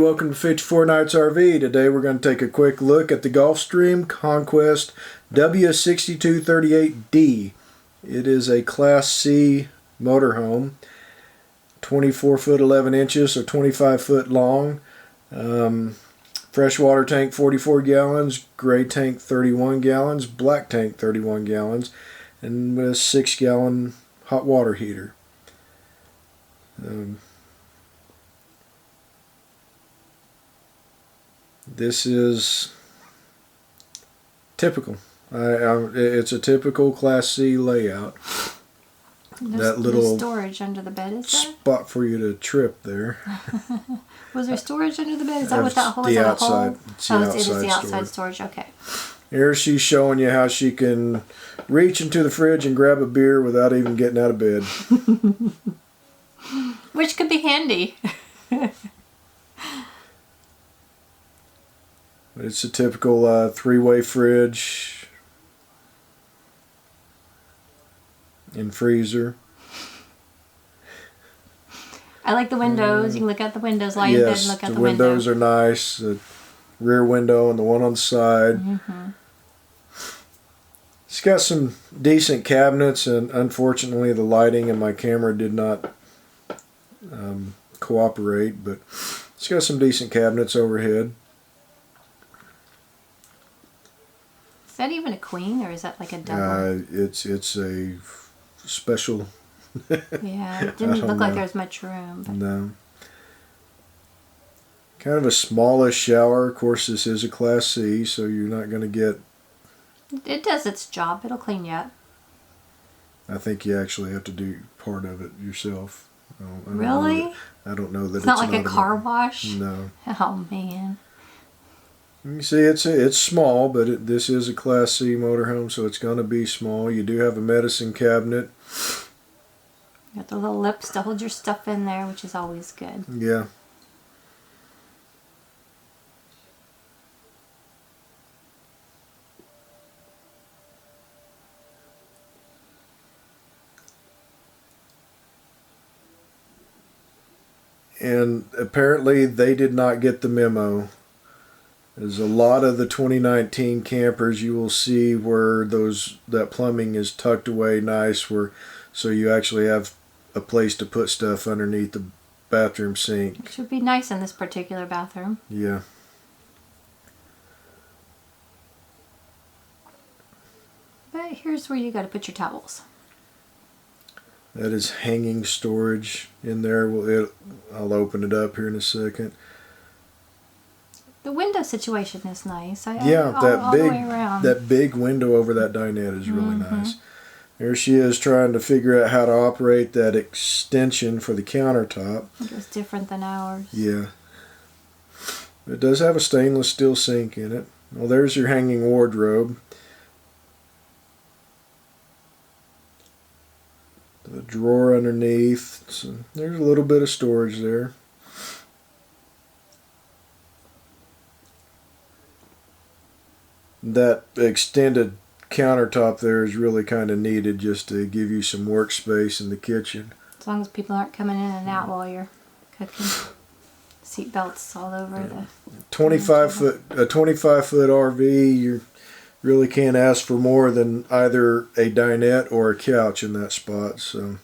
welcome to 54 Nights RV. Today we're going to take a quick look at the Gulf Stream Conquest W6238D. It is a Class C motorhome, 24 foot 11 inches, so 25 foot long. Freshwater tank 44 gallons, gray tank 31 gallons, black tank 31 gallons, and a 6-gallon hot water heater. This is typical. It's a typical Class C layout. There's no storage under the bed, is there? Spot for you to trip there. Was there storage under the bed? Is that what that hole is? The outside. It's the outside. It is the outside storage. Okay. Here she's showing you how she can reach into the fridge and grab a beer without even getting out of bed. Which could be handy. It's a typical three-way fridge and freezer. I like the windows. You can look out the windows, lie in bed and look out the window. The windows are nice. The rear window and the one on the side. It's got some decent cabinets, and unfortunately the lighting and my camera did not cooperate, but it's got some decent cabinets overhead. Is that even a queen, or is that like a double? It's a special. Yeah, it didn't look like there was much room. But. No. Kind of a smallish shower. Of course, this is a Class C, so you're not going to get... It does its job. It'll clean you up. I think you actually have to do part of it yourself. Really? I don't know that it's not like a car wash? No. Oh, man. You see, it's small, but this is a Class C motorhome, so it's going to be small. You do have a medicine cabinet. You got the little lips to hold your stuff in there, which is always good. Yeah. And apparently they did not get the memo. There's a lot of the 2019 campers you will see where that plumbing is tucked away nice, so you actually have a place to put stuff underneath the bathroom sink. Which would be nice in this particular bathroom. Yeah. But here's where you got to put your towels. That is hanging storage in there. I'll open it up here in a second. The window situation is nice. All the way around. That big window over that dinette is really nice. There she is trying to figure out how to operate that extension for the countertop. I think it was different than ours. Yeah. It does have a stainless steel sink in it. Well, there's your hanging wardrobe. The drawer underneath. So there's a little bit of storage there. That extended countertop there is really kind of needed just to give you some workspace in the kitchen. As long as people aren't coming in and out while you're cooking. Seat belts all over the... 25 foot RV, you really can't ask for more than either a dinette or a couch in that spot. So,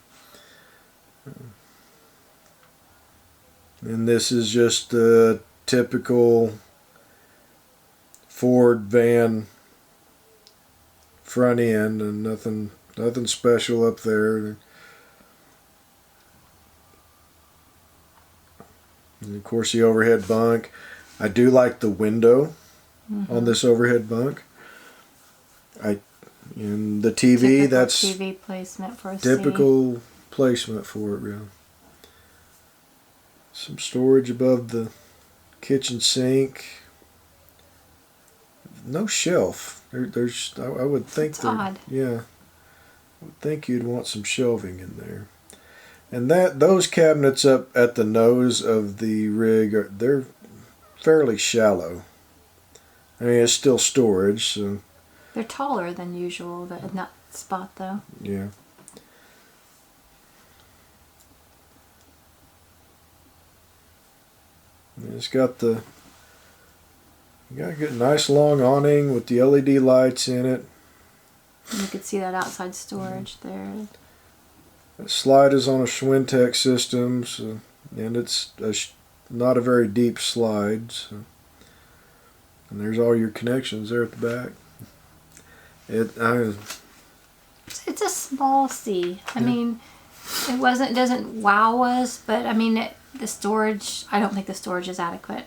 and this is just a typical Ford van front end, and nothing special up there. And of course the overhead bunk. I do like the window on this overhead bunk. And the TV, typical that's TV placement for a typical C. placement for it, really. Some storage above the kitchen sink. No shelf. There's. I would think. It's odd. Yeah. I would think you'd want some shelving in there. And those cabinets up at the nose of the rig they're fairly shallow. I mean, it's still storage, so. They're taller than usual in that spot, though. Yeah. It's got the a good nice long awning with the LED lights in it. You could see that outside storage there. The slide is on a Schwintek system, so, and it's not a very deep slide. So. And there's all your connections there at the back. It's a small sea. I mean, it doesn't wow us, but I mean, the storage, I don't think the storage is adequate.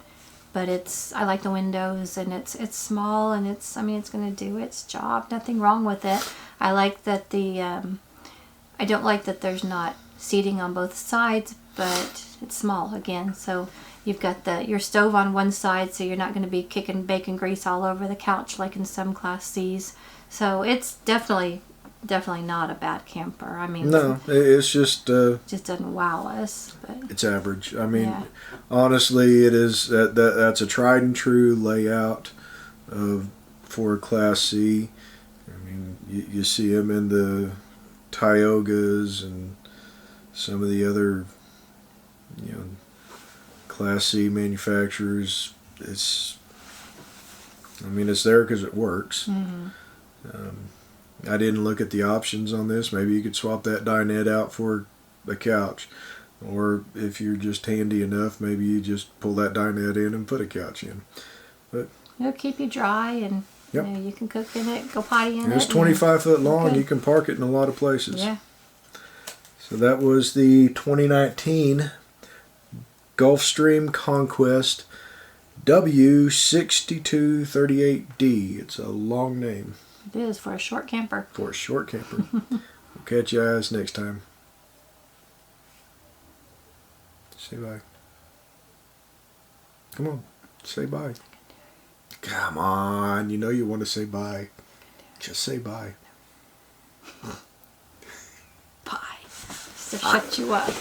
But I like the windows, and it's small, and it's going to do its job. Nothing wrong with it. I like that I don't like that there's not seating on both sides, but it's small again. So you've got your stove on one side, so you're not going to be kicking bacon grease all over the couch like in some Class C's. So it's definitely not a bad camper. I mean, no, it's just doesn't wow us, but it's average. I mean, honestly, it is that's a tried and true layout for a Class C. I mean, you see them in the Tiogas and some of the other, Class C manufacturers. It's there because it works. Mm-hmm. I didn't look at the options on this. Maybe you could swap that dinette out for a couch. Or if you're just handy enough, maybe you just pull that dinette in and put a couch in. But it'll keep you dry, and you can cook in it, go potty in it. It's 25 foot long. Okay. You can park it in a lot of places. Yeah. So that was the 2019 Gulf Stream Conquest W6238D. It's a long name. It is for a short camper. For a short camper. We'll catch you guys next time. Say bye. Come on. Say bye. Come on. You know you want to say bye. Just say bye. Bye. Just to shut you up.